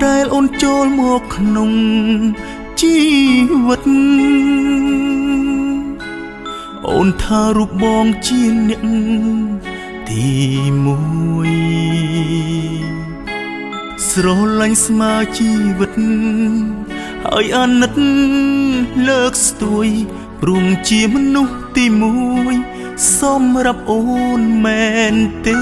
ដែលអូនចូលមកក្នុងជីវិតអូនថារូបបងជាអ្នកទីមួយស្រឡាញ់ស្មើជីវិតហើយអាណិតលើកស្ទួយព្រមជាមនុស្សទីមួយសម្រាប់អូនមែនទេ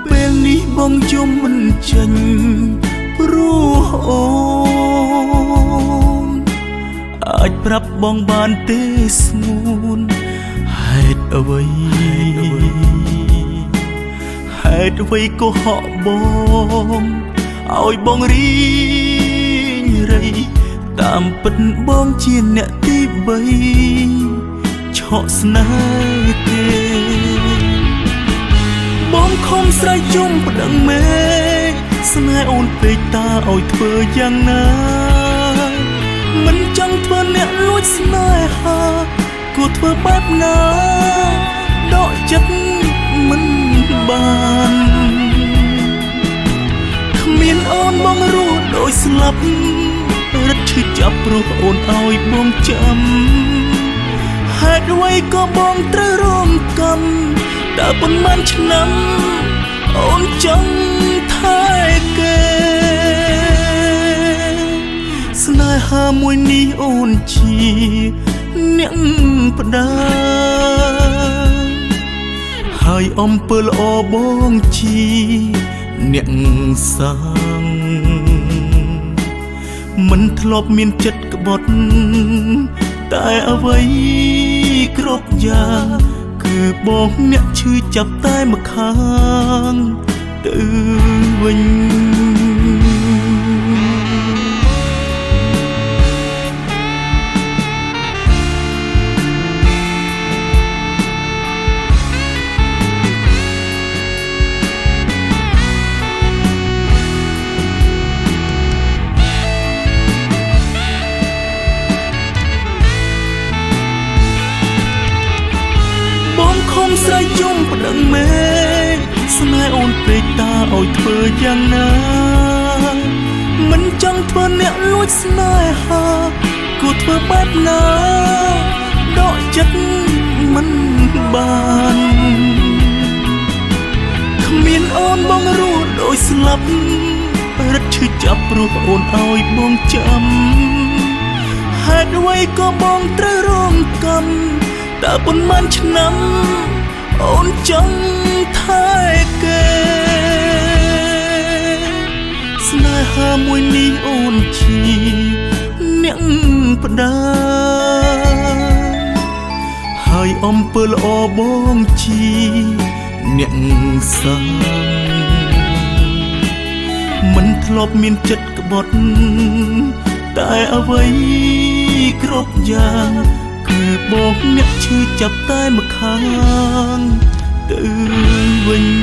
ពេលនេះបងយំមិនចេញព្រោះអូនអាចប្រាប់បងបានទេស្ងួនហេតុអ្វីក៏ហក់បងឲ្យបងរីងរៃតាមពិតបងជាអ្នកទី3ឆក់ស្នេហ៍ទេបងខំស្រែកយំប្តឹងមេស្នេហ៍អូនពេកតាឲ្យធ្វើយ៉ាងណាមិនចង់ធ្វើអ្នកលួចស្នេហាគួរធ្វើបែបណាដកចិត្តមិនបានគ្មានអូនបងរស់ដូចស្លាប់រត់ឈឺចាប់ព្រោះអូនឲ្យបងចាំហេតុអ្វីក៏បងត្រូវរងកម្មដើរប៉ុន្មានឆ្នាំអូនចង់ថែគេស្នេហាមួយនេះអូនជាអ្នកផ្ដាហើយអំពើល្អបងជាអ្នកសាងមិនធ្លាប់មានចិត្តក្បត់តែអ្វីគ្រប់យ៉ាងគឺបងអ្នកឈឺចាប់តែម្ខាងទៅវិញខំស្រែកយំប្តឹងមេស្នេហ៍អូនពេកតាឲ្យធ្វើយ៉ាងណាមិនចង់ធ្វើអ្នកលួចស្នេហាគួរធ្វើបែបណាដកចិត្តមិនបានគ្មានអូនបងរស់ដូចស្លាប់រត់ឈឺចាប់ព្រោះអូនឲ្យបងចាំហេតុអ្វីក៏បងត្រូវរងកម្មតែប៉ុន្មានឆ្នាំអូនចង់ថែគេស្នេហាមួយនេះអូនជាអ្នកផ្ដាហើយអំពើល្អបងជាអ្នកសាងមិនធ្លាប់មានចិត្តក្បត់តែអ្វីគ្រប់យ៉ាងគឺបងអ្នកឈឺចាប់តែម្ខាងទៅវិញ